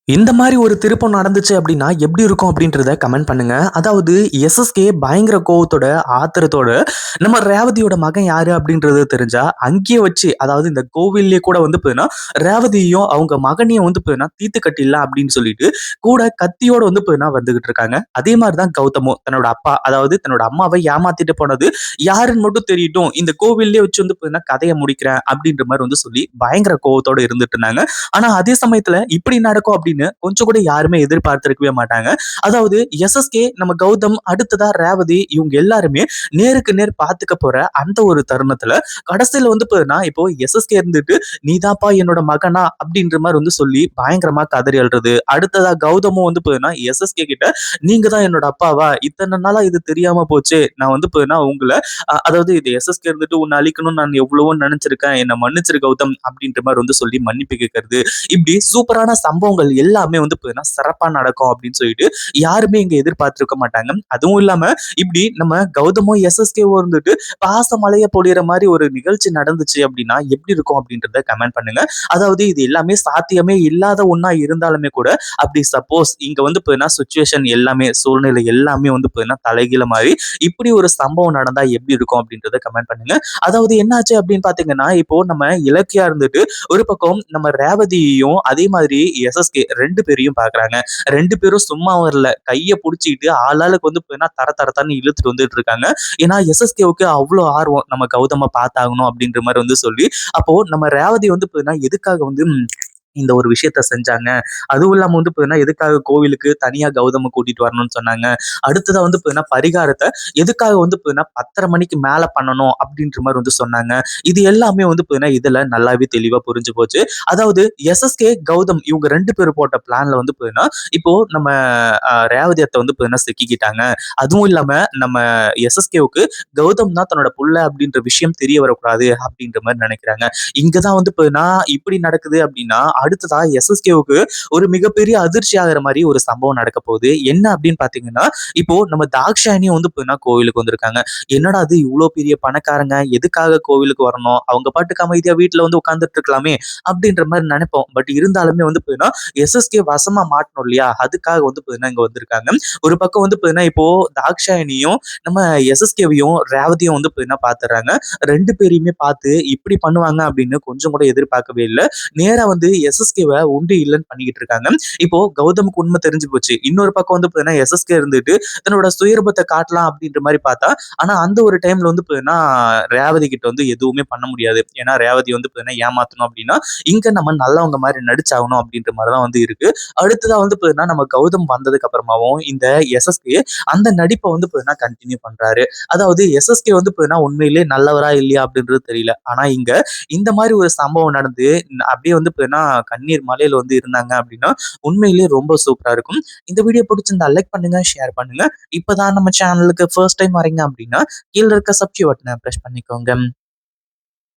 இந்த மாரி ஒரு திருப்பம் நடந்துச்சு அப்டின்னா, எப்படி இருக்கும் அப்படின்றத கமெண்ட் பண்ணுங்க. அதாவது எஸ்எஸ்கே பயங்கர கோவத்தோட, ஆத்திரத்தோட நம்ம ரேவதியோட மகன் யாரு அப்படின்றது தெரிஞ்சா, அங்கேயே வச்சு அதாவது இந்த கோவில்லயே கூட வந்து பார்த்தீங்கன்னா, ரேவதியையும் அவங்க மகனையும் வந்து பார்த்தீங்கன்னா, தீர்த்து கட்டிடலாம் அப்படின்னு சொல்லிட்டு, கூட கத்தியோட வந்து பார்த்தீங்கன்னா வந்துகிட்டு இருக்காங்க. அதே மாரி தான் கௌதமும் தன்னோட அப்பா, அதாவது தன்னோட அம்மாவ ஏமாத்திட்டு போனது யாருன்னு மட்டும் தெரியட்டும். இந்த கோவில்லயே வச்சு வந்து பார்த்தீங்கன்னா, கதைய முடிக்கிறேன் அப்படின்ற மாரி வந்து சொல்லி பயங்கர கோவத்தோட இருந்துட்டு இருந்தாங்க. ஆனா அதே சமயத்துல இப்படி நடக்கும் அப்படின்னு கொஞ்சம் கூட யாருமே எதிர்பார்த்திருக்கவே மாட்டாங்க. அதாவது எஸ்எஸ்கே, நம்ம கௌதம், அடுத்ததா ரேவதி இவங்க எல்லாருமே நேருக்கு நேர் பாத்துக்க போற அந்த ஒரு தருணத்துல கடைசியில வந்து பாத்தீங்கன்னா, இப்போ எஸ்எஸ்கே இருந்துட்டு நீதாப்பா என்னோட மகனா அப்படின்ற மாதிரி வந்து சொல்லி பயங்கரமா கதறி அழுறது. அடுத்ததா கௌதமும் வந்து பாத்தீங்கன்னா எஸ்எஸ்கே கிட்ட நீங்க தான் என்னோட அப்பாவா, இத்தனை நாளா இது தெரியாம போச்சு, நான் வந்து பாத்தீங்கன்னா உங்களை அதாவது இது எஸ்எஸ்கே இருந்துட்டு உன்னை அழிக்கணும்னு நான் எவ்வளவோ நினைச்சிருக்கேன், என்ன மன்னிச்சிரு கௌதம் அப்படின்ற மாதிரி வந்து சொல்லி மன்னிப்பு கேட்கறது. இப்படி சூப்பரான சம்பவங்கள் எல்லாமே வந்து பாத்தீங்கன்னா சிறப்பா நடக்கும் அப்படின்னு சொல்லிட்டு யாருமே இங்க எதிர்பார்த்திருக்க மாட்டாங்க. அதுவும் இல்லாம இப்படி நம்ம கௌதமும் எஸ்எஸ்கேவும் இருந்துட்டு பாச மழைய பொழியிற மாதிரி ஒரு நிகழ்ச்சி நடந்துச்சு அப்படின்னா எப்படி இருக்கும் அப்படின்றத கமெண்ட் பண்ணுங்க. அதாவது இது எல்லாமே சாத்தியமே இல்லாத ஒண்ணா இருந்தாலுமே கூட அப்படி சப்போஸ் இங்க வந்து பாத்தீங்கன்னா சுச்சுவேஷன் எல்லாமே சூழ்நிலை எல்லாமே வந்து பாத்தீங்கன்னா தலைகீழ மாதிரி இப்படி ஒரு சம்பவம் நடந்தா எப்படி இருக்கும் அப்படின்றத கமெண்ட் பண்ணுங்க. அதாவது என்னாச்சு அப்படின்னு பாத்தீங்கன்னா, இப்போ நம்ம இலக்கியா இருந்துட்டு ஒரு பக்கம் நம்ம ரேவதியையும் அதே மாதிரி எஸ்எஸ்கே 2 பேரையும் பாக்குறாங்க. 2 பேரும் சும்மா வரல. கைய புடிச்சுக்கிட்டு ஆளாளுக்கு வந்து பாத்தீங்கன்னா தர தர தரன்னு இழுத்துட்டு வந்துட்டு இருக்காங்க. ஏன்னா எஸ்எஸ்கேவுக்கு அவ்வளோ ஆர்வம் நம்ம கௌதம பாத்தாகணும் அப்படின்ற மாதிரி வந்து சொல்லி, அப்போ நம்ம ரேவதி வந்து பாத்தீங்கன்னா எதுக்காக வந்து இந்த ஒரு விஷயத்த செஞ்சாங்க. அதுவும் இல்லாம வந்து பார்த்தீங்கன்னா, எதுக்காக கோவிலுக்கு தனியா கௌதம கூட்டிட்டு வரணும்னு சொன்னாங்க. அடுத்ததா வந்து பார்த்தீங்கன்னா, பரிகாரத்த எதுக்காக வந்து பார்த்தீங்கன்னா 10:30 மணிக்கு மேல பண்ணணும் அப்படின்ற மாரி வந்து சொன்னாங்க. இது எல்லாமே வந்து பார்த்தீங்கன்னா, இதுல நல்லாவே தெளிவா புரிஞ்சு போச்சு. அதாவது எஸ்எஸ்கே, கௌதம் இவங்க 2 பேரும் போட்ட பிளான்ல வந்து பார்த்தீங்கன்னா, இப்போ நம்ம ரேவதி அத்த வந்து பார்த்தீங்கன்னா சிக்கிக்கிட்டாங்க. அதுவும் இல்லாம நம்ம எஸ்எஸ்கேவுக்கு கௌதம் தான் தன்னோட புள்ள அப்படின்ற விஷயம் தெரிய வரக்கூடாது அப்படின்ற மாரி நெனைக்கிறாங்க. இங்க தான் வந்து பார்த்தீங்கன்னா, இப்படி நடக்குது அப்படின்னா அடுத்ததா எஸ்எஸ்கேவுக்கு ஒரு மிகப்பெரிய அதிர்ச்சி ஆகுற மாதிரி ஒரு சம்பவம் நடக்க போகுது. என்ன அப்படின்னு பாத்தீங்கன்னா, இப்போ நம்ம தாக்ஷாயணியும் வந்து பாத்தீங்கன்னா கோவிலுக்கு வந்திருக்காங்க. என்னடா அது இவ்வளவு பெரிய பணக்காரங்க எதுக்காக கோவிலுக்கு வரணும், அவங்க பாட்டுக்கு அமைதியா வீட்டுல வந்து உட்கார்ந்துட்டு இருக்கலாமே அப்படின்ற மாதிரி நினைப்போம். பட் இருந்தாலுமே வந்து பாத்தீங்கன்னா எஸ்எஸ்கே வசமா மாட்டணும் இல்லையா, அதுக்காக வந்து பாத்தீங்கன்னா இங்க வந்திருக்காங்க. ஒரு பக்கம் வந்து பாத்தீங்கன்னா இப்போ தாக்ஷாயணியும் நம்ம எஸ்எஸ்கேவையும் ரேவதியும் வந்து பாத்தீங்கன்னா பாத்துறாங்க. 2 பேரையுமே பார்த்து இப்படி பண்ணுவாங்க அப்படின்னு கொஞ்சம் கூட எதிர்பார்க்கவே இல்லை. நேரா வந்து எஸ்எஸ்கேவ உண்டு இல்லைன்னு பண்ணிக்கிட்டு இருக்காங்க. இப்போ கௌதமுக்கு உண்மை தெரிஞ்சு போச்சு. இன்னொரு பக்கம் வந்து பாத்தீங்கன்னா எஸ்எஸ்கே இருந்துட்டு தன்னோட சுயரூபத்தை காட்டலாம் அப்படின்ற மாதிரி பார்த்தா, ஆனா அந்த ஒரு டைம்ல வந்து பாத்தீங்கன்னா ரேவதி கிட்ட வந்து எதுவுமே பண்ண முடியாது. ஏன்னா ரேவதி வந்து பாத்தீங்கன்னா ஏமாத்தணும் அப்படின்னா இங்க நம்ம நல்லவங்க மாதிரி நடிச்சாகணும் அப்படின்ற மாதிரிதான் வந்து இருக்கு. அடுத்ததா வந்து பாத்தீங்கன்னா நம்ம கௌதம் வந்ததுக்கு அப்புறமாவும் இந்த எஸ்எஸ்கே அந்த நடிப்பை வந்து பாத்தீங்கன்னா கண்டினியூ பண்றாரு. அதாவது எஸ்எஸ்கே வந்து பாத்தீங்கன்னா உண்மையிலேயே நல்லவரா இல்லையா அப்படின்றது தெரியல. ஆனா இங்க இந்த மாதிரி ஒரு சம்பவம் நடந்து அப்படியே வந்து பார்த்தீங்கன்னா, கண்ணீர் மலையில வந்து இருந்தாங்க அப்படின்னா, உண்மையிலேயே ரொம்ப சூப்பரா இருக்கும். இந்த வீடியோ பிடிச்சிருந்தா லைக் பண்ணுங்க, ஷேர் பண்ணுங்க. இப்பதான் நம்ம சேனலுக்கு ஃபர்ஸ்ட் டைம் வரீங்க அப்படின்னா, கீழ இருக்க சப்ஸ்கிரைப் பட்டன பிரஸ் பண்ணிக்கோங்க.